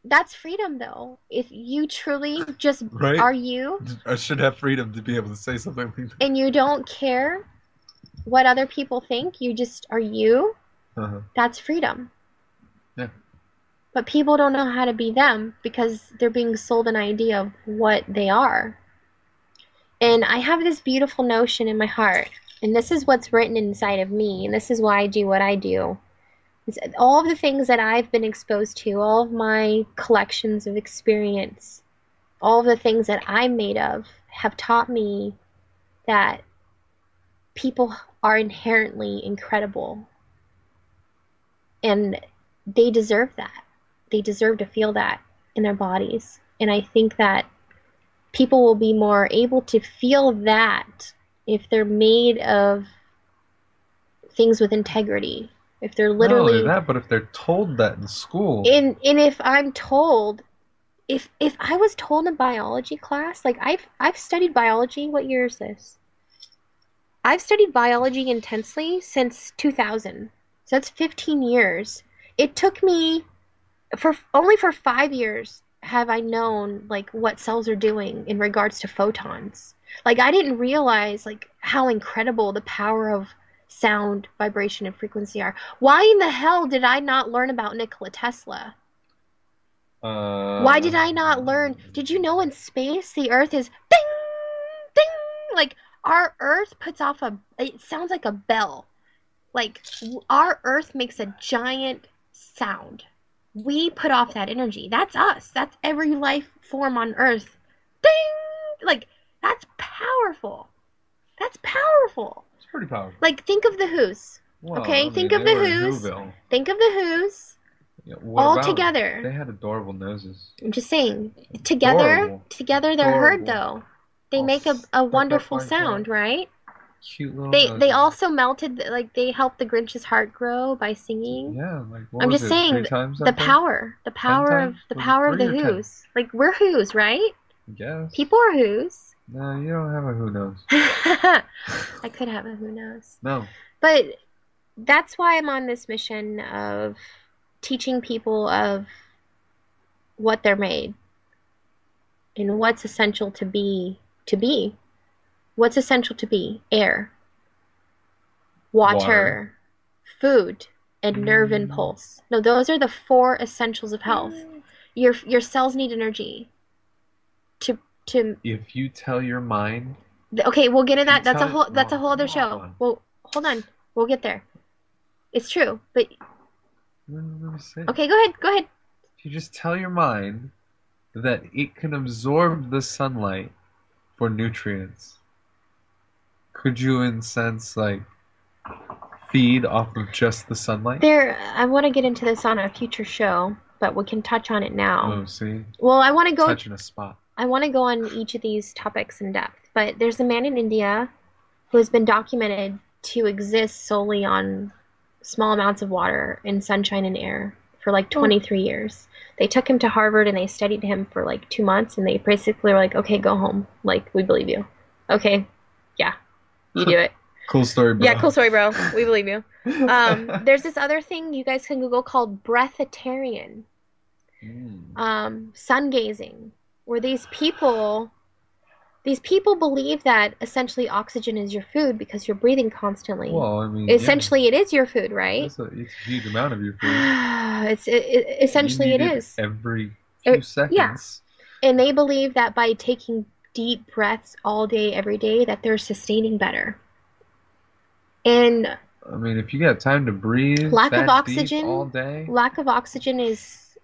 that's freedom, though. If you truly just Right? are you I should have freedom to be able to say something like that. and you don't care what other people think, you just are you, Uh-huh. that's freedom. Yeah. But people don't know how to be them because they're being sold an idea of what they are. And I have this beautiful notion in my heart, and this is what's written inside of me, and this is why I do what I do. It's all of the things that I've been exposed to, all of my collections of experience, all of the things that I'm made of have taught me that people are inherently incredible. And they deserve that. They deserve to feel that in their bodies. And I think that people will be more able to feel that if they're made of things with integrity. If they're Not only literally that, but if they're told that in school, and if I'm told if I was told in biology class, like I've studied biology, what year is this? I've studied biology intensely since 2000. So that's 15 years. It took me for 5 years have I known like what cells are doing in regards to photons. Like I didn't realize like how incredible the power of sound, vibration, and frequency are. Why in the hell did I not learn about Nikola Tesla? Why did I not learn? Did you know in space the Earth is ding, ding? Like our Earth puts off it sounds like a bell. Like our Earth makes a giant sound. We put off that energy. That's us. That's every life form on Earth. Ding! Like that's powerful. That's powerful. it's pretty powerful. Like think of the Who's. Well, Okay, I mean, think of they the were in Who's. Whoville. Think of the Who's. Yeah, what All about them? together. They had adorable noses. I'm just saying, together Adorable. they're heard Adorable. though. They All make a stuck up wonderful like sound, that. right? Cute little They noses. also melted like they helped the Grinch's heart grow by singing. Yeah, like what I'm was just it? saying 3 times the that day? power, the 10 power of times? the Was it power of 3 the or 10? Who's. Like we're Who's, right? Yes. People are Who's. No, you don't have a who knows. I could have a who knows. No. But that's why I'm on this mission of teaching people of what they're made and what's essential to be. What's essential to be? Air, water, food, and nerve impulse. No, those are the 4 essentials of health. Your cells need energy to If you tell your mind, okay, we'll get in that. You That's tell a whole it- that's a whole other come show. on. Well, hold on. We'll get there. It's true. But let me say, okay, go ahead. Go ahead. if you just tell your mind that it can absorb the sunlight for nutrients, Could you, in sense, like feed off of just the sunlight? I want to get into this on a future show, but we can touch on it now. Oh, see, Well, touching a spot. I want to go on each of these topics in depth, but there's a man in India who has been documented to exist solely on small amounts of water and sunshine and air for like Oh, 23 years. They took him to Harvard and they studied him for like 2 months and they basically were like, okay, go home. Like, we believe you. Okay, yeah, you do it. cool story, Yeah, bro. cool story, bro. We believe you. There's this other thing you guys can Google called breatharian, Mm. sun gazing, where these people believe that essentially oxygen is your food because you're breathing constantly. Well, I mean, yeah, Essentially, it is your food, right? it's a huge amount of your food. You Essentially it need it is. every few It, yeah, seconds. and they believe that by taking deep breaths all day, every day, that they're sustaining better. And I mean, if you got time to breathe lack of that deep all oxygen, day, lack of oxygen is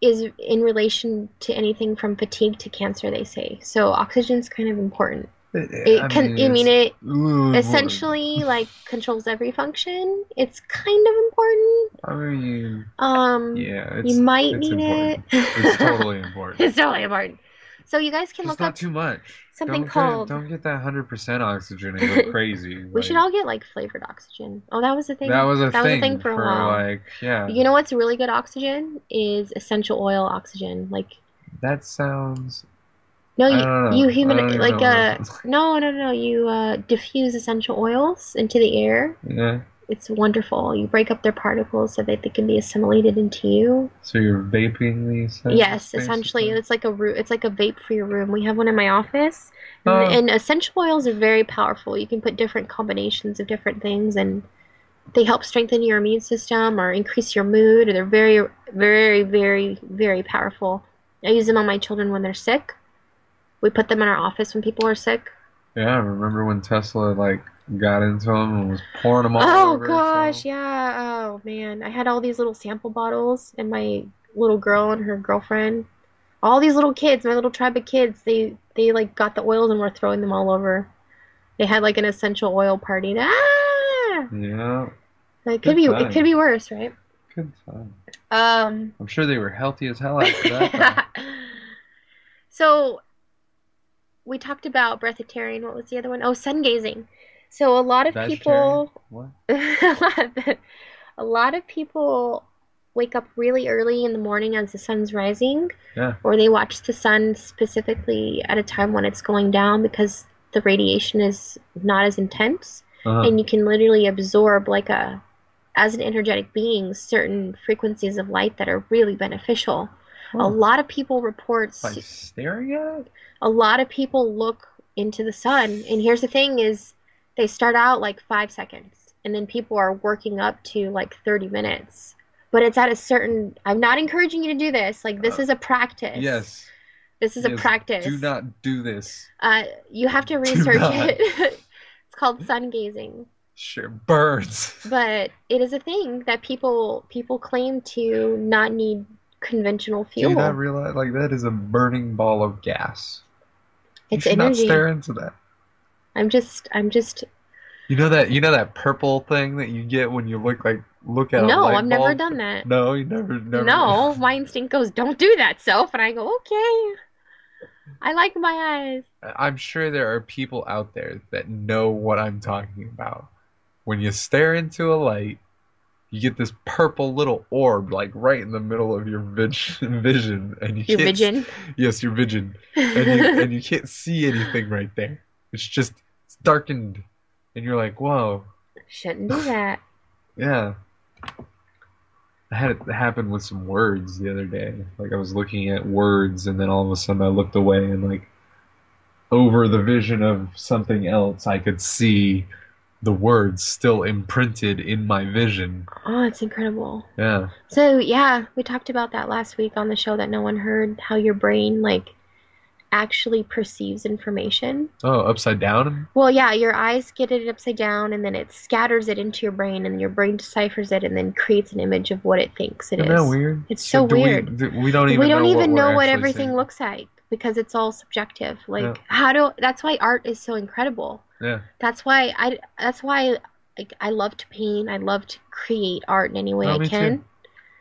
in relation to anything from fatigue to cancer, they say. So oxygen's kind of important. I It can, mean, I mean, it's it important. essentially like controls every function. It's kind of important. I mean, yeah, You might it's need it. important. It's totally important. It's totally important. So you guys can Just look not up too much. something called. Don't get that 100% oxygen and go crazy. We should Like all get like flavored oxygen. Oh, that was a that thing. was a That was a thing thing for a for while. like, yeah. You know what's really good oxygen is essential oil oxygen. Like, That sounds. no, I you don't you know. I human don't even know like what that sounds like. no, you diffuse essential oils into the air. Yeah. It's wonderful. You break up their particles so that they can be assimilated into you. So you're vaping these things, Yes, essentially, basically. it's like it's like a vape for your room. We have one in my office, and, Oh, and essential oils are very powerful. You can put different combinations of different things, and they help strengthen your immune system or increase your mood. Or they're very, very, very, very powerful. I use them on my children when they're sick. We put them in our office when people are sick. yeah. I remember when Tesla like got into them and was pouring them all Oh over gosh, herself. yeah. Oh man, I had all these little sample bottles, and my little girl and her girlfriend, all these little kids, my little tribe of kids, they like got the oils and were throwing them all over. They had like an essential oil party. Ah! Yeah. It could Time. be worse, right? Good time. Um, I'm sure they were healthy as hell after that, though. so we talked about breatharian. What was the other one? Oh, sun gazing. So a lot of Vegetarian? people, What? a lot of people wake up really early in the morning as the sun's rising, Yeah. or they watch the sun specifically at a time when it's going down because the radiation is not as intense, Uh-huh. and you can literally absorb as an energetic being, certain frequencies of light that are really beneficial. A Huh. lot of people report By staring at it? a lot of people look into the sun, and here's the thing is they start out like 5 seconds and then people are working up to like 30 minutes, but it's at a certain. I'm not encouraging you to do this, like this Uh, is a practice. yes. This is a Yes. Do practice. not do this. You have to Do research not. it. It's called sun gazing, Sure. Birds. but it is a thing that people claim to not need conventional Do you not fuel. realize like that is a burning ball of gas? You It's should not energy. stare into that. I'm just You know that purple thing that you get when you look at a No, I've light never bulb? done that. No, you never. No, my instinct goes, don't do that, self. And I go, okay. I like my eyes. I'm sure there are people out there that know what I'm talking about. When you stare into a light, you get this purple little orb like right in the middle of your vision, and you Your can't. vision. Yes, your vision, and you can't see anything right there. It's darkened, and you're like, whoa, Shouldn't do that. yeah. I had it happen with some words the other day. Like I was looking at words, and then all of a sudden I looked away, and like over the vision of something else, I could see the words still imprinted in my vision. Oh, it's incredible. Yeah. So, yeah, we talked about that last week on the show that no one heard, how your brain, like, actually perceives information. Oh, upside down? Well, yeah, your eyes get it upside down, and then it scatters it into your brain, and your brain deciphers it and then creates an image of what it thinks it Isn't that is. weird? It's so weird. We don't We even don't know what even we're know what actually everything seeing. looks like. because it's all subjective. Yeah. Like that's why art is so incredible. Yeah. That's why like I love to paint. I love to create art in any way No, I me too. can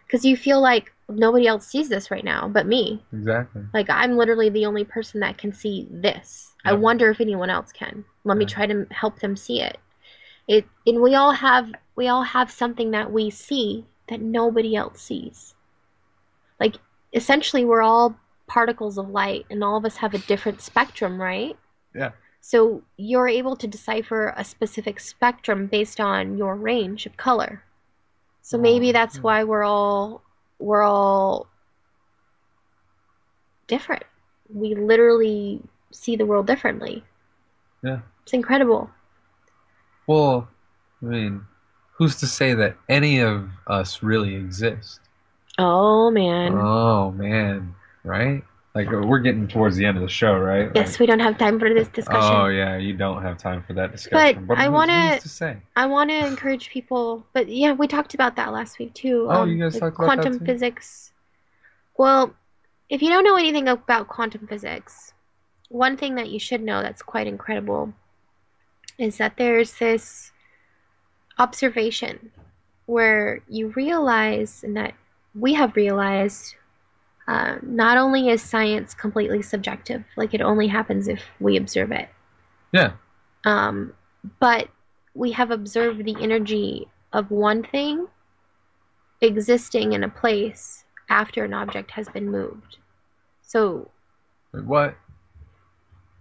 because you feel like nobody else sees this right now but me. Exactly. Like I'm literally the only person that can see this. I Yep. wonder if anyone else can. Let me Yeah. try to help them see it. And we all have something that we see that nobody else sees. Like essentially we're all particles of light and all of us have a different spectrum, right? Yeah. So you're able to decipher a specific spectrum based on your range of color. So Oh, maybe that's yeah. why we're all different. We literally see the world differently. Yeah. It's incredible. Well, I mean, who's to say that any of us really exist? Oh man. Oh man, right? Like we're getting towards the end of the show, right? Yes, Like, we don't have time for this oh discussion. yeah, you don't have time for that But discussion. But I who's want who's to to say? I want to encourage people, but yeah, we talked about that last week too. Oh, you guys Like talked about that quantum too? physics. Well, if you don't know anything about quantum physics, one thing that you should know that's quite incredible is that there's this observation where you realize, and that we have realized, not only is science completely subjective, like it only happens if we observe it, Yeah. um, but we have observed the energy of one thing existing in a place after an object has been moved. So Wait, what?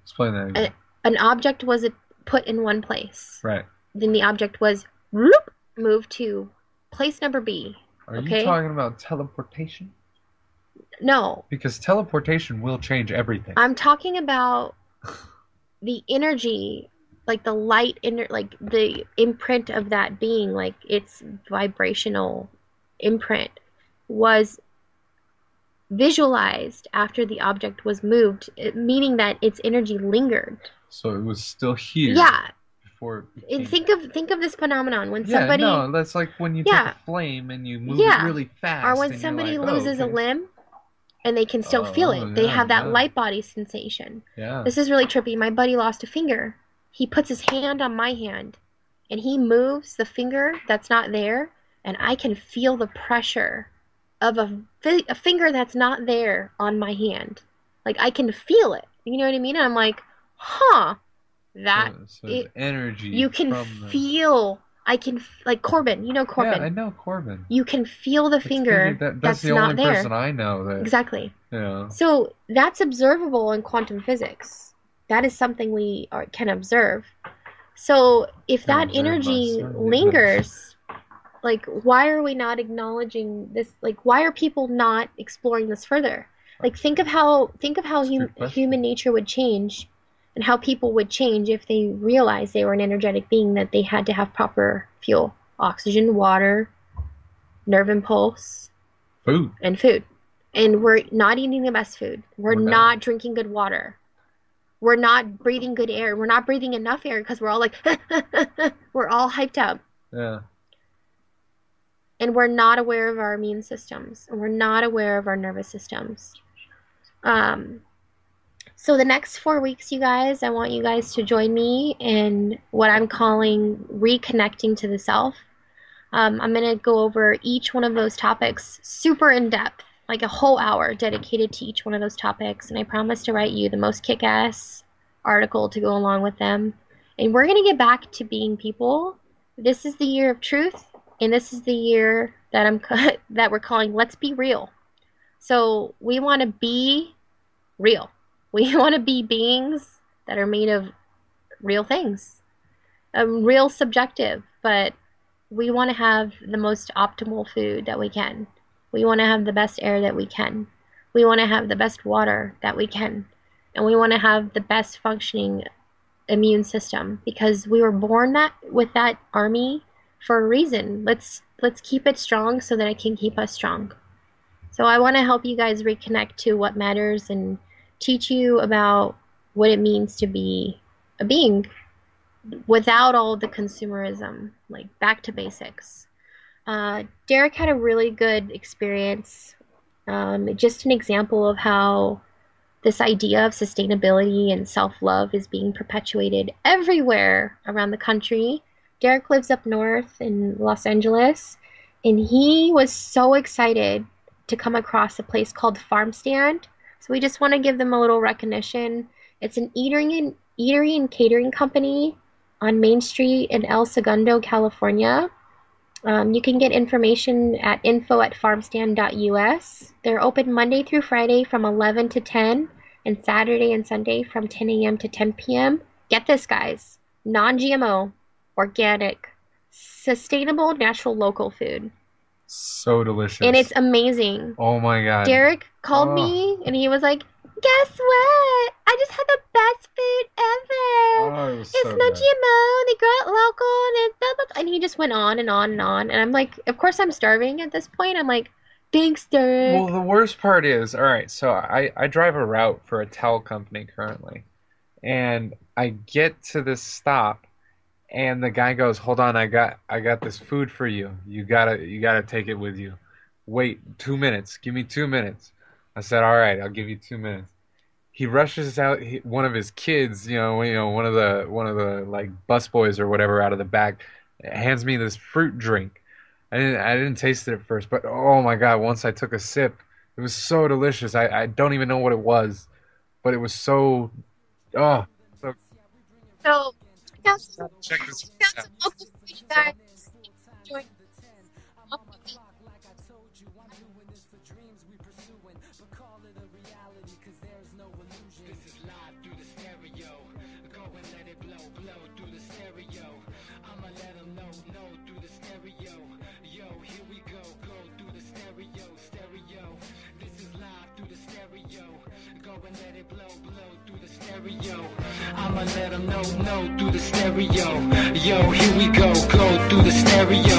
Explain that a, again. an object was put in one place. Right. Then the object was whoop, moved to place number B. Are you Okay? talking about teleportation? No, Because teleportation will change everything. I'm talking about the energy, like the light, like the imprint of that being, like its vibrational imprint was visualized after the object was moved, meaning that its energy lingered. So it was still here Yeah, before it and became. think of this phenomenon when Yeah, somebody, no, that's like when you take a yeah, flame and you move it yeah, really or fast when and you're somebody like, oh, loses a okay. limb and they can still feel Oh, it. They yeah, have that yeah, light body sensation. yeah. This is really trippy. My buddy lost a finger. He puts his hand on my hand and he moves the finger that's not there, and I can feel the pressure of a finger that's not there on my hand. Like I can feel it. You know what I mean? And I'm like, huh, that So there's it. energy You can from the. feel. I can like Corbin. You know Yeah, I Corbin. know Corbin. You can feel the That's crazy. finger That's that's the only not person there. I know that, Exactly. you know. So that's observable in quantum physics. That is something can observe. So if Can that observe my energy son get better. lingers, like why are we not acknowledging this? Like why are people not exploring this further? Like think of how That's a good question. human nature would change and how people would change if they realized they were an energetic being, that they had to have proper fuel, oxygen, water, nerve impulse, Food. and food. And we're not eating the best food. We're We're not. not drinking good water. We're not breathing good air. We're not breathing enough air because we're all like, we're all hyped up. Yeah. And we're not aware of our immune systems. And we're not aware of our nervous systems. Um, so the next 4 weeks, you guys, I want you guys to join me in what I'm calling reconnecting to the self. I'm going to go over each one of those topics super in depth, like a whole hour dedicated to each one of those topics. And I promise to write you the most kick ass article to go along with them. And we're going to get back to being people. This is the year of truth. And this is the year that that we're calling Let's Be Real. So we want to be real. We want to be beings that are made of real things, real subjective, but we want to have the most optimal food that we can. We want to have the best air that we can. We want to have the best water that we can. And we want to have the best functioning immune system because we were born with that army for a reason. Let's keep it strong so that it can keep us strong. So I want to help you guys reconnect to what matters and teach you about what it means to be a being without all the consumerism, like back to basics. Derek had a really good experience. Just an example of how this idea of sustainability and self-love is being perpetuated everywhere around the country. Derek lives up north in Los Angeles, and he was so excited to come across a place called Farm Stand. So we just want to give them a little recognition. It's an eatery and catering company on Main Street in El Segundo, California. You can get information at info@farmstand.us. They're open Monday through Friday from 11 to 10 and Saturday and Sunday from 10 a.m. to 10 p.m. Get this, guys. Non-GMO, organic, sustainable, natural, local food. So delicious. And it's amazing. Oh my God. Derek called me and he was like, guess what? I just had the best food ever. Oh, it was It's so no good. GMO. They grow it local, and it's blah, blah, blah. And he just went on and on and on. And I'm like, of course I'm starving at this point. I'm like, thanks, Well, Derek. the worst part is, all right, so I drive a route for a towel company currently, and I get to this stop, and the guy goes, "Hold on, I got this food for you. You gotta take it with you. Wait 2 minutes. Give me 2 minutes." I said, "All right, I'll give you 2 minutes." He rushes out one of his kids, one of the like busboys or whatever out of the back, hands me this fruit drink. I didn't taste it at first, but oh my God, once I took a sip, it was so delicious. I don't even know what it was, but it was so oh so So check this check out out. some local food, you guys. Enjoy. I'ma let them know, through the stereo. Yo, here we go through the stereo.